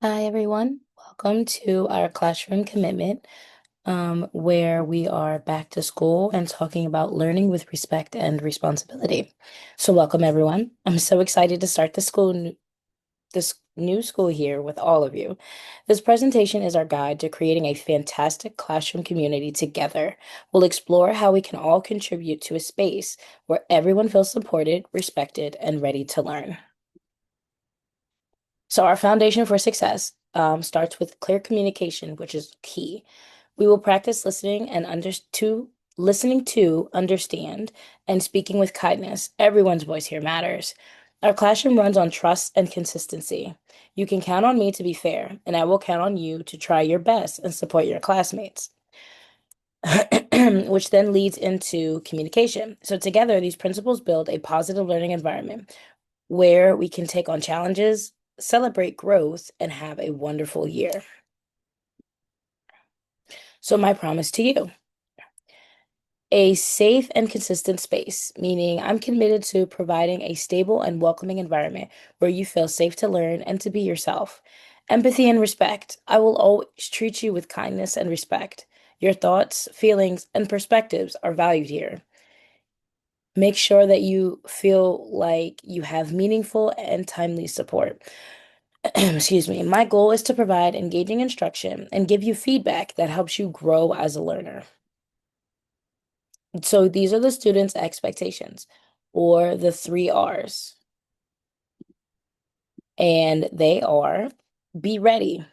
Hi, everyone. Welcome to our classroom commitment, where we are back to school and talking about learning with respect and responsibility. So, welcome, everyone. I'm so excited to start this new school year with all of you. This presentation is our guide to creating a fantastic classroom community together. We'll explore how we can all contribute to a space where everyone feels supported, respected, and ready to learn. So our foundation for success starts with clear communication, which is key. We will practice listening to understand and speaking with kindness. Everyone's voice here matters. Our classroom runs on trust and consistency. You can count on me to be fair, and I will count on you to try your best and support your classmates. Which then leads into communication. So together, these principles build a positive learning environment where we can take on challenges, celebrate growth, and have a wonderful year. So, my promise to you, a safe and consistent space, meaning I'm committed to providing a stable and welcoming environment where you feel safe to learn and to be yourself. Empathy and respect. I will always treat you with kindness and respect. Your thoughts, feelings, and perspectives are valued here. Make sure that you feel like you have meaningful and timely support. Excuse me. My goal is to provide engaging instruction and give you feedback that helps you grow as a learner. So these are the students' expectations, or the three R's. And they are be ready.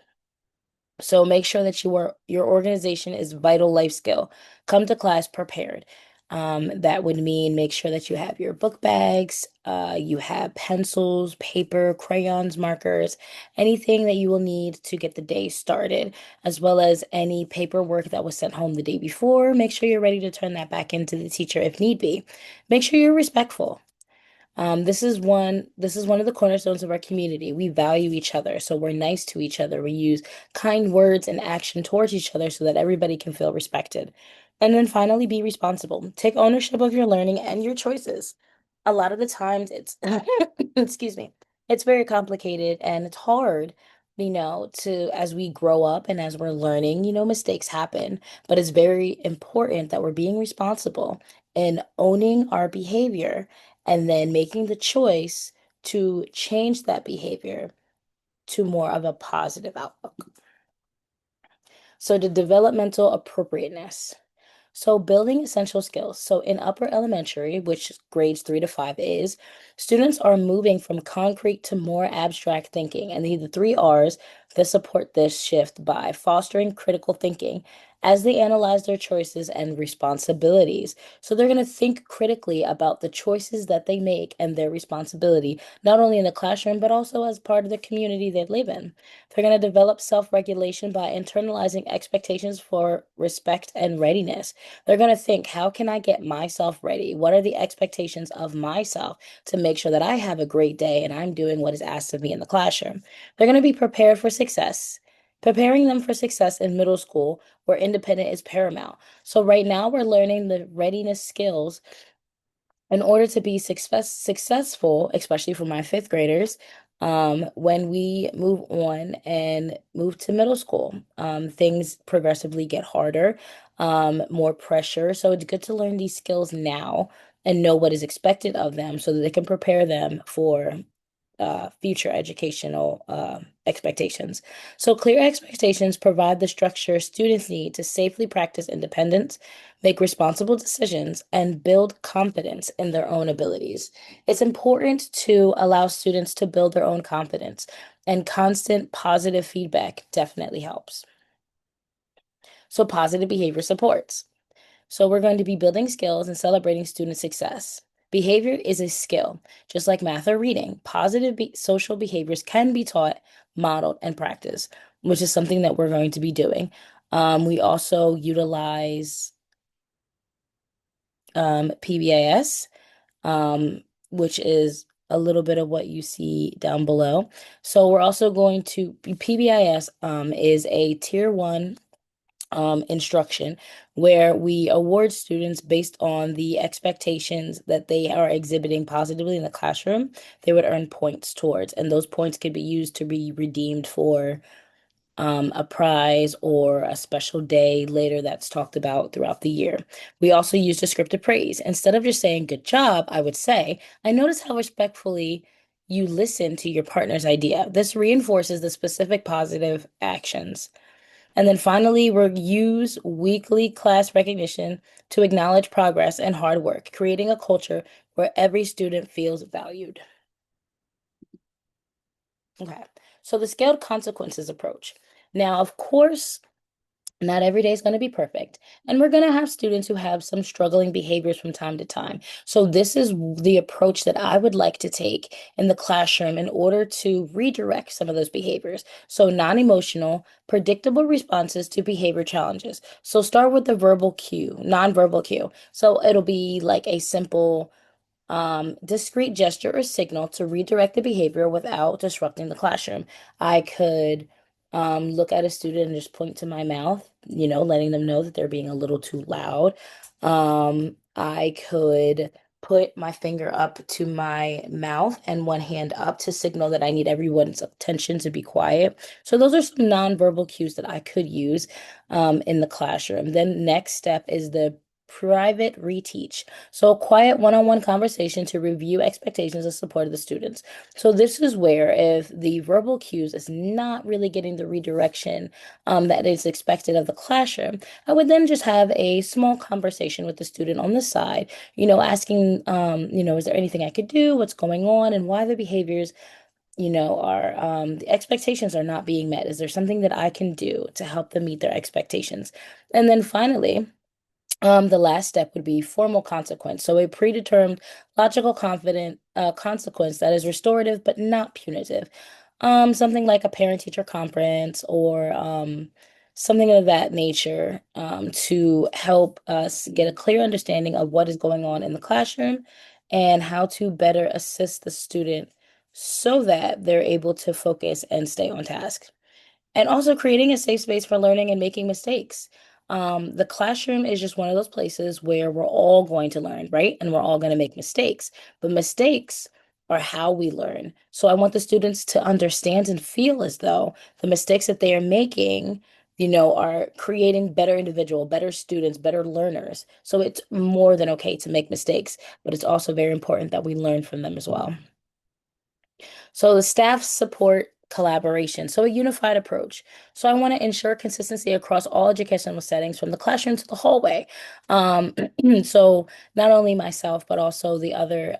So make sure that your organization is vital life skill. Come to class prepared. That would mean make sure that you have your book bags, you have pencils, paper, crayons, markers, anything that you will need to get the day started, as well as any paperwork that was sent home the day before. Make sure you're ready to turn that back into the teacher if need be. Make sure you're respectful. This is one of the cornerstones of our community. We value each other, so we're nice to each other. We use kind words and action towards each other so that everybody can feel respected. And then finally, be responsible. Take ownership of your learning and your choices. A lot of the times it's excuse me, it's very complicated and it's hard, to as we grow up and as we're learning, mistakes happen, but it's very important that we're being responsible and owning our behavior and then making the choice to change that behavior to more of a positive outlook. So, the developmental appropriateness. So, building essential skills. So, in upper elementary, which grades 3 to 5 is, students are moving from concrete to more abstract thinking. And the three R's that support this shift by fostering critical thinking as they analyze their choices and responsibilities. So, they're going to think critically about the choices that they make and their responsibility, not only in the classroom, but also as part of the community they live in. They're going to develop self-regulation by internalizing expectations for respect and readiness. They're going to think, how can I get myself ready? What are the expectations of myself to make sure that I have a great day and I'm doing what is asked of me in the classroom? They're going to be prepared for success. Preparing them for success in middle school, where independent is paramount. So, right now, we're learning the readiness skills in order to be successful, especially for my fifth graders, when we move on and move to middle school, things progressively get harder, more pressure. So it's good to learn these skills now and know what is expected of them so that they can prepare them for future educational expectations. So, clear expectations provide the structure students need to safely practice independence, make responsible decisions, and build confidence in their own abilities. It's important to allow students to build their own confidence, and constant positive feedback definitely helps. So, positive behavior supports. So we're going to be building skills and celebrating student success. Behavior is a skill, just like math or reading. Social behaviors can be taught, modeled, and practiced, which is something that we're going to be doing. We also utilize PBIS, which is a little bit of what you see down below. So we're also going to PBIS is a tier one instruction, where we award students based on the expectations that they are exhibiting positively in the classroom. They would earn points towards, and those points could be used to be redeemed for a prize or a special day later that's talked about throughout the year. We also use descriptive praise. Instead of just saying good job, I would say, I notice how respectfully you listen to your partner's idea. This reinforces the specific positive actions. And then finally, we'll use weekly class recognition to acknowledge progress and hard work, creating a culture where every student feels valued. Okay, so the scaled consequences approach. Now, of course, not every day is going to be perfect, and we're going to have students who have some struggling behaviors from time to time. So, this is the approach that I would like to take in the classroom in order to redirect some of those behaviors. So, non emotional, predictable responses to behavior challenges. So, start with the verbal cue, non-verbal cue. So, it'll be like a simple discrete gesture or signal to redirect the behavior without disrupting the classroom. I could look at a student and just point to my mouth, letting them know that they're being a little too loud. I could put my finger up to my mouth and one hand up to signal that I need everyone's attention to be quiet. So those are some nonverbal cues that I could use in the classroom. Then next step is the private reteach. So a quiet one-on-one conversation to review expectations and support of the students. So this is where if the verbal cues is not really getting the redirection that is expected of the classroom, I would then just have a small conversation with the student on the side, asking, is there anything I could do? What's going on? And why the behaviors, are the expectations are not being met? Is there something that I can do to help them meet their expectations? And then finally, the last step would be formal consequence. So a predetermined, logical, confident consequence that is restorative but not punitive. Something like a parent-teacher conference or something of that nature to help us get a clear understanding of what is going on in the classroom and how to better assist the student so that they're able to focus and stay on task. And also creating a safe space for learning and making mistakes. The classroom is just one of those places where we're all going to learn, right? And we're all going to make mistakes. But mistakes are how we learn. So I want the students to understand and feel as though the mistakes that they are making, are creating better individual, better students, better learners. So it's more than okay to make mistakes, but it's also very important that we learn from them as well. So the staff support collaboration. So a unified approach. So I want to ensure consistency across all educational settings from the classroom to the hallway. Um, so not only myself, but also the other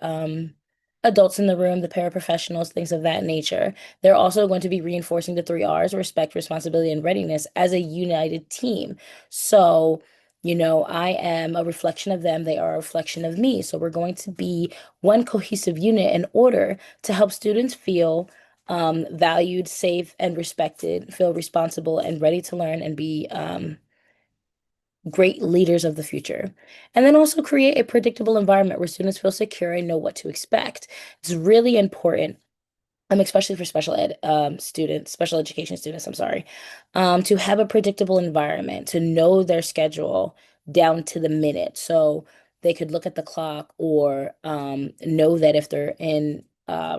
adults in the room, the paraprofessionals, things of that nature. They're also going to be reinforcing the three R's, respect, responsibility, and readiness as a united team. So I am a reflection of them. They are a reflection of me. So we're going to be one cohesive unit in order to help students feel valued, safe, and respected, feel responsible and ready to learn and be great leaders of the future. And then also create a predictable environment where students feel secure and know what to expect. It's really important, especially for special ed students, special education students, I'm sorry, to have a predictable environment, to know their schedule down to the minute. So they could look at the clock or know that if they're in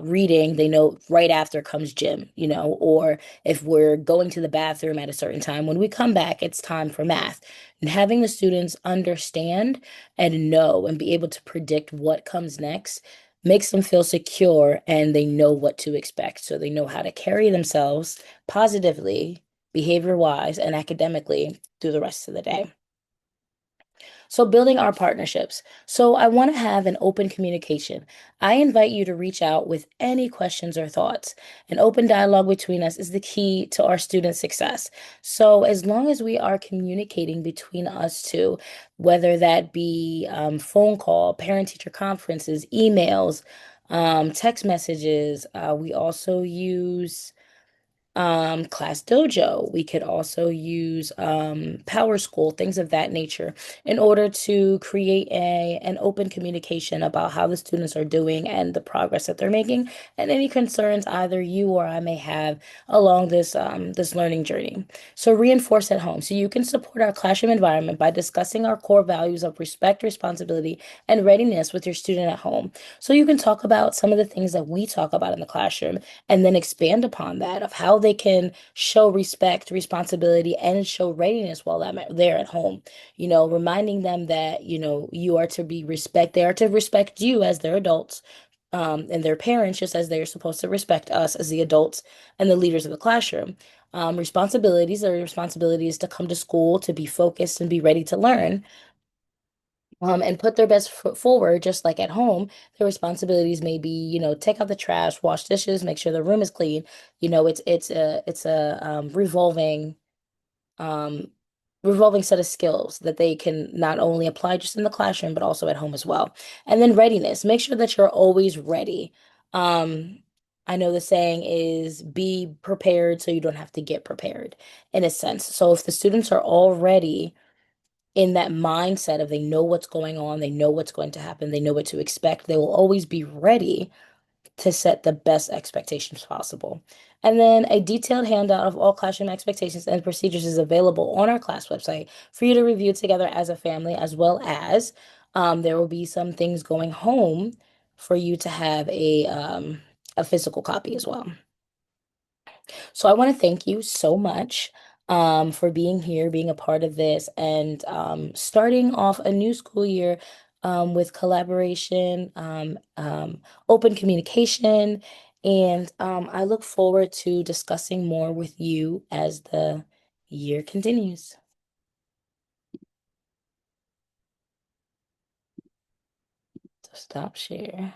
reading, they know right after comes gym, or if we're going to the bathroom at a certain time, when we come back, it's time for math. And having the students understand and know and be able to predict what comes next makes them feel secure and they know what to expect. So they know how to carry themselves positively, behavior wise, and academically through the rest of the day. So, building our partnerships. So, I want to have an open communication. I invite you to reach out with any questions or thoughts. An open dialogue between us is the key to our student success. So, as long as we are communicating between us two, whether that be phone call, parent teacher conferences, emails, text messages, we also use Class Dojo. We could also use Power School, things of that nature, in order to create an open communication about how the students are doing and the progress that they're making, and any concerns either you or I may have along this learning journey. So reinforce at home. So you can support our classroom environment by discussing our core values of respect, responsibility, and readiness with your student at home. So you can talk about some of the things that we talk about in the classroom and then expand upon that of how they can show respect, responsibility, and show readiness while I'm there at home. Reminding them that, you are to be respect, they are to respect you as their adults, and their parents, just as they're supposed to respect us as the adults and the leaders of the classroom. Responsibilities are responsibilities to come to school, to be focused and be ready to learn, and put their best foot forward, just like at home. Their responsibilities may be, take out the trash, wash dishes, make sure the room is clean. It's a um, revolving set of skills that they can not only apply just in the classroom, but also at home as well. And then readiness, make sure that you're always ready. Um, I know the saying is be prepared so you don't have to get prepared in a sense. So if the students are already in that mindset of they know what's going on, they know what's going to happen, they know what to expect, they will always be ready to set the best expectations possible. And then a detailed handout of all classroom expectations and procedures is available on our class website for you to review together as a family, as well as there will be some things going home for you to have a physical copy as well. So I want to thank you so much for being here, being a part of this, and starting off a new school year with collaboration, open communication, and I look forward to discussing more with you as the year continues. So stop share.